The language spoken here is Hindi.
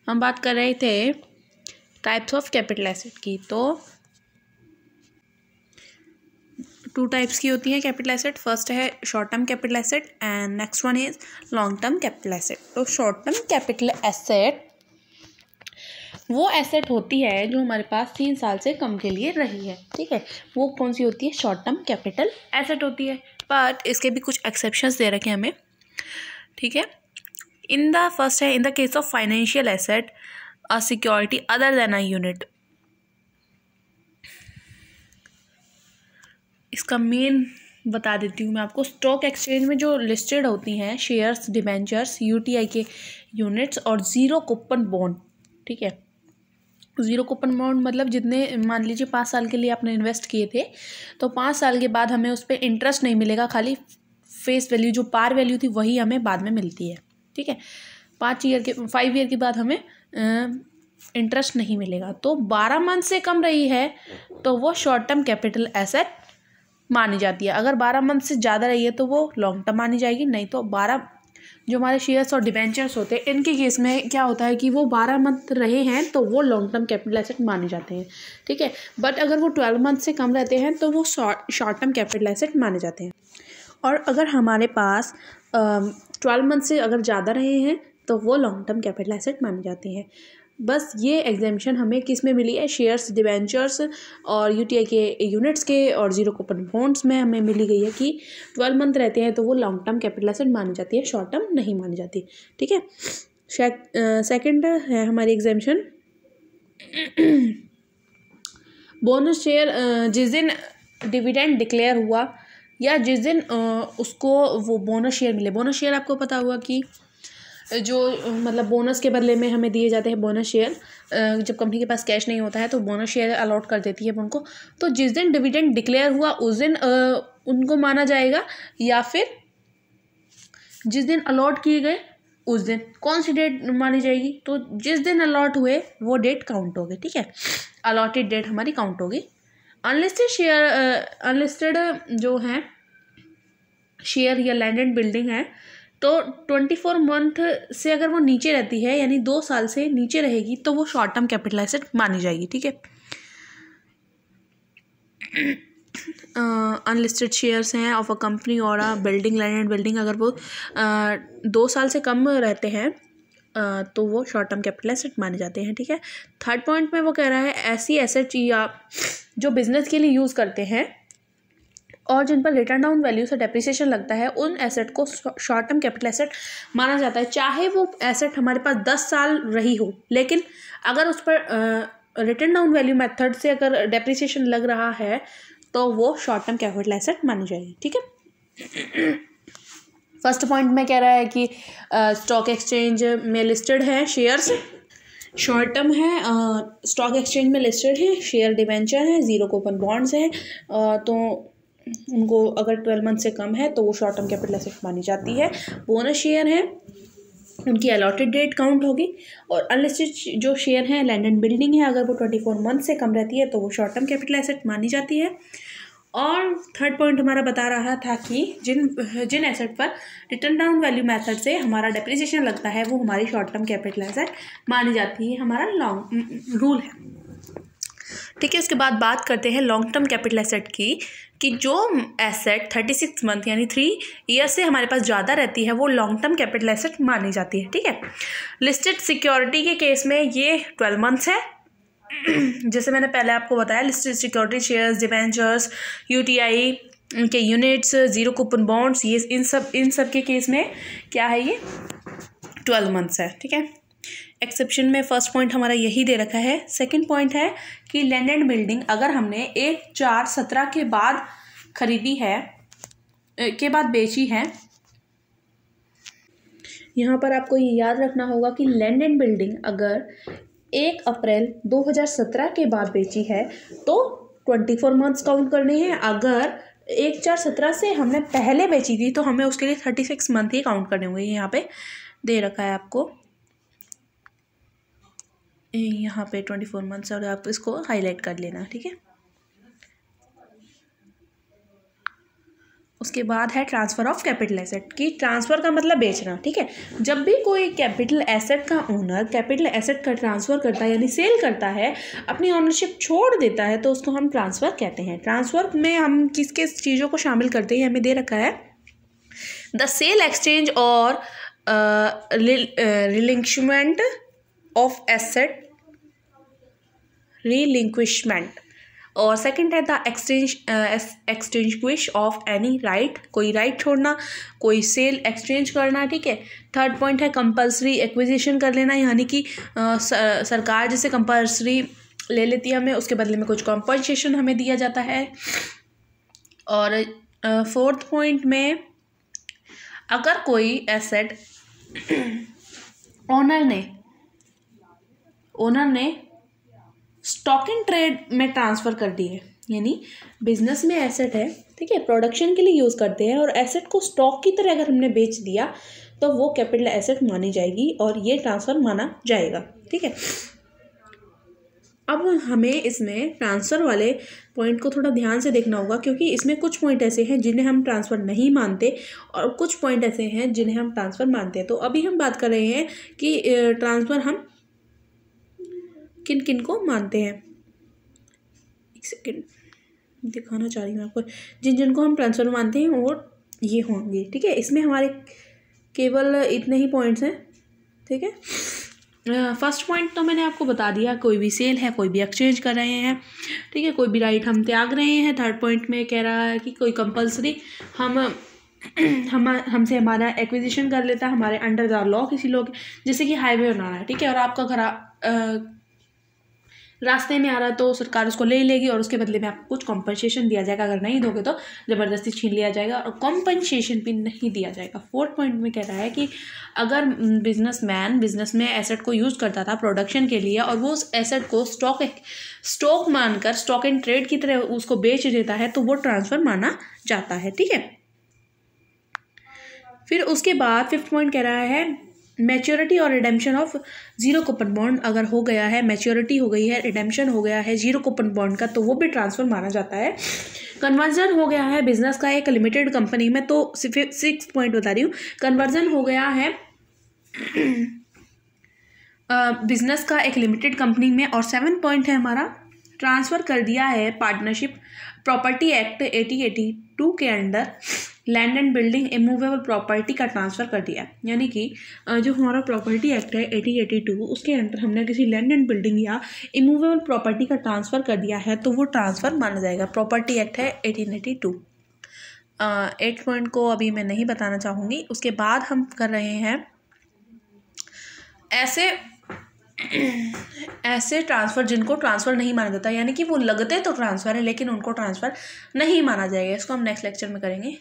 हम बात कर रहे थे टाइप्स ऑफ कैपिटल एसेट की। तो 2 टाइप्स की होती है कैपिटल एसेट। फर्स्ट है short term capital asset and next one is long term capital asset. तो शॉर्ट टर्म कैपिटल एसेट वो एसेट होती है जो हमारे पास 3 साल से कम के लिए रही है, ठीक है। वो कौन सी होती है? शॉर्ट टर्म कैपिटल एसेट होती है। बट इसके भी कुछ एक्सेप्शंस दे रखे हैं हमें, ठीक है। इन द फर्स्ट है in the case of financial asset a security other than a unit. इसका मेन बता देती हूँ मैं आपको। स्टॉक एक्सचेंज में जो लिस्टेड होती हैं शेयर्स, डिबेंचर्स, यूटीआई के यूनिट्स और जीरो कूपन बॉन्ड, ठीक है। जीरो कूपन बॉन्ड मतलब जितने, मान लीजिए 5 साल के लिए आपने इन्वेस्ट किए थे तो 5 साल के बाद हमें उस पर इंटरेस्ट नहीं मिलेगा, खाली फेस वैल्यू जो पार वैल्यू थी वही हमें बाद में मिलती है, ठीक है। 5 ईयर के बाद हमें इंटरेस्ट नहीं मिलेगा। तो 12 मंथ से कम रही है तो वो शॉर्ट टर्म कैपिटल एसेट मानी जाती है। अगर 12 मंथ से ज़्यादा रही है तो वो लॉन्ग टर्म मानी जाएगी। नहीं तो 12 जो हमारे शेयर्स और डिबेंचर्स होते हैं इनके केस में क्या होता है कि वो 12 मंथ रहे हैं तो वो लॉन्ग टर्म कैपिटल एसेट माने जाते हैं, ठीक है। बट अगर वो 12 मंथ से कम रहते हैं तो वो शॉर्ट टर्म कैपिटल एसेट माने जाते हैं। और अगर हमारे पास 12 मंथ से अगर ज़्यादा रहे हैं तो वो लॉन्ग टर्म कैपिटल एसेट मानी जाती हैं। बस ये एग्जामेशन हमें किस में मिली है? शेयर्स, डिबेंचर्स और यूटीआई के यूनिट्स के और जीरो कूपन बॉन्ड्स में हमें मिली गई है कि 12 मंथ रहते हैं तो वो लॉन्ग टर्म कैपिटल एसेट मानी जाती है, शॉर्ट टर्म नहीं मानी जाती, ठीक है। सेकंड है हमारी एग्जामेशन बोनस शेयर। जिस दिन डिविडेंड डिक्लेयर हुआ या जिस दिन उसको वो बोनस शेयर मिले। बोनस शेयर आपको पता होगा कि जो मतलब बोनस के बदले में हमें दिए जाते हैं बोनस शेयर। जब कंपनी के पास कैश नहीं होता है तो बोनस शेयर अलॉट कर देती है उनको। तो जिस दिन डिविडेंड डिक्लेयर हुआ उस दिन उनको माना जाएगा, या फिर जिस दिन अलॉट किए गए उस दिन। कौन सी डेट मानी जाएगी? तो जिस दिन अलॉट हुए वो डेट काउंट होगी, ठीक है। अलॉटेड डेट हमारी काउंट होगी। अनलिस्टेड शेयर, अनलिस्टेड जो है शेयर या लैंड एंड बिल्डिंग है तो 24 मंथ से अगर वो नीचे रहती है यानी 2 साल से नीचे रहेगी तो वो शॉर्ट टर्म कैपिटल एसेट मानी जाएगी, ठीक है। अनलिस्टेड शेयर्स हैं ऑफ अ कंपनी और अ बिल्डिंग, लैंड एंड बिल्डिंग, अगर वो 2 साल से कम रहते हैं तो वो शॉर्ट टर्म कैपिटल एसेट माने जाते हैं, ठीक है। थर्ड पॉइंट में वो कह रहा है ऐसी एसेट या जो बिजनेस के लिए यूज़ करते हैं और जिन पर रिटर्न डाउन वैल्यू से डेप्रिसिएशन लगता है उन एसेट को शॉर्ट टर्म कैपिटल एसेट माना जाता है। चाहे वो एसेट हमारे पास 10 साल रही हो, लेकिन अगर उस पर रिटर्न डाउन वैल्यू मेथड से अगर डेप्रिसिएशन लग रहा है तो वो शॉर्ट टर्म कैपिटल एसेट मानी जाएगी, ठीक है। फर्स्ट पॉइंट में कह रहा है कि स्टॉक एक्सचेंज में लिस्टेड है शेयर्स, शॉर्ट टर्म है, स्टॉक एक्सचेंज में लिस्टेड है शेयर, डिबेंचर है, जीरो कूपन बॉन्ड्स है, तो उनको अगर 12 मंथ से कम है तो वो शॉर्ट टर्म कैपिटल एसेट मानी जाती है। बोनस शेयर है, उनकी अलॉटेड डेट काउंट होगी। और अनलिस्टेड जो शेयर हैं, लैंड एंड बिल्डिंग है, अगर वो 24 मंथ से कम रहती है तो वो शॉर्ट टर्म कैपिटल एसेट मानी जाती है। और थर्ड पॉइंट हमारा बता रहा था कि जिन एसेट पर रिटर्न डाउन वैल्यू मेथड से हमारा डेप्रिसिएशन लगता है वो हमारी शॉर्ट टर्म कैपिटल एसेट मानी जाती है, हमारा लॉन्ग रूल है, ठीक है। उसके बाद बात करते हैं लॉन्ग टर्म कैपिटल एसेट की, कि जो एसेट 36 मंथ यानी 3 ईयर से हमारे पास ज़्यादा रहती है वो लॉन्ग टर्म कैपिटल एसेट मानी जाती है, ठीक है। लिस्टेड सिक्योरिटी के केस में ये 12 मंथ्स है। जैसे मैंने पहले आपको बताया, listed security shares, debentures, UTI के यूनिट्स, जीरो कूपन बॉन्ड्स, ये इन सब के केस में क्या है, ये 12 मंथ्स है, ठीक है। एक्सेप्शन में फर्स्ट पॉइंट हमारा यही दे रखा है। सेकंड पॉइंट है कि लैंड एंड बिल्डिंग अगर हमने 1/4/17 के बाद खरीदी है, के बाद बेची है, यहाँ पर आपको ये याद रखना होगा कि लैंड एंड बिल्डिंग अगर 1 अप्रैल 2017 के बाद बेची है तो 24 मंथ्स काउंट करने हैं। अगर 1/4/17 से हमने पहले बेची थी तो हमें उसके लिए 36 मंथ ही काउंट करने होंगे। यहाँ पे दे रखा है आपको, यहाँ पे 24 मंथ्स, और आप इसको हाईलाइट कर लेना, ठीक है। उसके उसके बाद है ट्रांसफ़र ऑफ कैपिटल एसेट की। ट्रांसफ़र का मतलब बेचना, ठीक है। जब भी कोई कैपिटल एसेट का ओनर कैपिटल एसेट का ट्रांसफ़र करता है यानी सेल करता है, अपनी ओनरशिप छोड़ देता है, तो उसको हम ट्रांसफ़र कहते हैं। ट्रांसफ़र में हम किस किस चीज़ों को शामिल करते हैं हमें दे रखा है, द सेल एक्सचेंज और रिलिंक्विशमेंट ऑफ एसेट, रिलिंक्विशमेंट। और सेकंड है the exchange of any right, कोई राइट छोड़ना, कोई सेल एक्सचेंज करना, ठीक है। थर्ड पॉइंट है कंपल्सरी एक्विजिशन कर लेना, यानी कि सरकार जैसे कंपल्सरी ले लेती है हमें, उसके बदले में कुछ कॉम्पनसेशन हमें दिया जाता है। और फोर्थ पॉइंट में अगर कोई एसेट ओनर ने स्टॉक इन ट्रेड में ट्रांसफ़र कर दी है, यानी बिजनेस में एसेट है, ठीक है, प्रोडक्शन के लिए यूज़ करते हैं, और एसेट को स्टॉक की तरह अगर हमने बेच दिया तो वो कैपिटल एसेट मानी जाएगी और ये ट्रांसफ़र माना जाएगा, ठीक है। अब हमें इसमें ट्रांसफ़र वाले पॉइंट को थोड़ा ध्यान से देखना होगा, क्योंकि इसमें कुछ पॉइंट ऐसे हैं जिन्हें हम ट्रांसफ़र नहीं मानते और कुछ पॉइंट ऐसे हैं जिन्हें हम ट्रांसफ़र मानते हैं। तो अभी हम बात कर रहे हैं कि ट्रांसफ़र हम किन किन को मानते हैं। एक सेकेंड दिखाना चाह रही हूँ आपको, जिन जिनको हम ट्रांसफ़र मानते हैं वो ये होंगे, ठीक है। इसमें हमारे केवल इतने ही पॉइंट्स हैं, ठीक है। फर्स्ट पॉइंट तो मैंने आपको बता दिया, कोई भी सेल है, कोई भी एक्सचेंज कर रहे हैं, ठीक है, कोई भी राइट हम त्याग रहे हैं। थर्ड पॉइंट में कह रहा है कि कोई कंपल्सरी हमसे हमारा एक्विजिशन कर लेता है हमारे अंडर द लॉ, किसी लोग जैसे कि हाईवे बनाना है, ठीक है, और आपका घर रास्ते में आ रहा है तो सरकार उसको ले लेगी और उसके बदले में आपको कुछ कॉम्पनसेशन दिया जाएगा, अगर नहीं दोगे तो ज़बरदस्ती छीन लिया जाएगा और कॉम्पनसेशन भी नहीं दिया जाएगा। फोर्थ पॉइंट में कह रहा है कि अगर बिजनेसमैन बिजनेस में एसेट को यूज़ करता था प्रोडक्शन के लिए और वो उस एसेट को स्टॉक मानकर स्टॉक इन ट्रेड की तरह उसको बेच देता है तो वो ट्रांसफ़र माना जाता है, ठीक है। फिर उसके बाद फिफ्थ पॉइंट कह रहा है मैच्योरिटी और redemption of zero coupon bond, अगर हो गया है, मैच्योरिटी हो गई है, रिडेम्पशन हो गया है जीरो कूपन बॉन्ड का, तो वो भी ट्रांसफ़र माना जाता है। कन्वर्जन हो गया है बिजनेस का एक लिमिटेड कंपनी में, तो सिक्स पॉइंट बता रही हूँ, कन्वर्जन हो गया है बिजनेस का एक लिमिटेड कंपनी में। और 7 पॉइंट है हमारा, ट्रांसफ़र कर दिया है पार्टनरशिप प्रॉपर्टी एक्ट 1882 के under land and building immovable property का ट्रांसफ़र कर दिया, यानी कि जो हमारा प्रॉपर्टी एक्ट है 1882 उसके अंडर हमने किसी लैंड एंड बिल्डिंग या इमूवेबल प्रॉपर्टी का ट्रांसफ़र कर दिया है तो वो ट्रांसफ़र माना जाएगा। प्रॉपर्टी एक्ट है 1882। 8 पॉइंट को अभी मैं नहीं बताना चाहूँगी। उसके बाद हम कर रहे हैं ऐसे ट्रांसफ़र जिनको ट्रांसफ़र नहीं माना जाता, यानी कि वो लगते तो ट्रांसफ़र है लेकिन उनको ट्रांसफ़र नहीं माना जाएगा। इसको हम नेक्स्ट लेक्चर में करेंगे।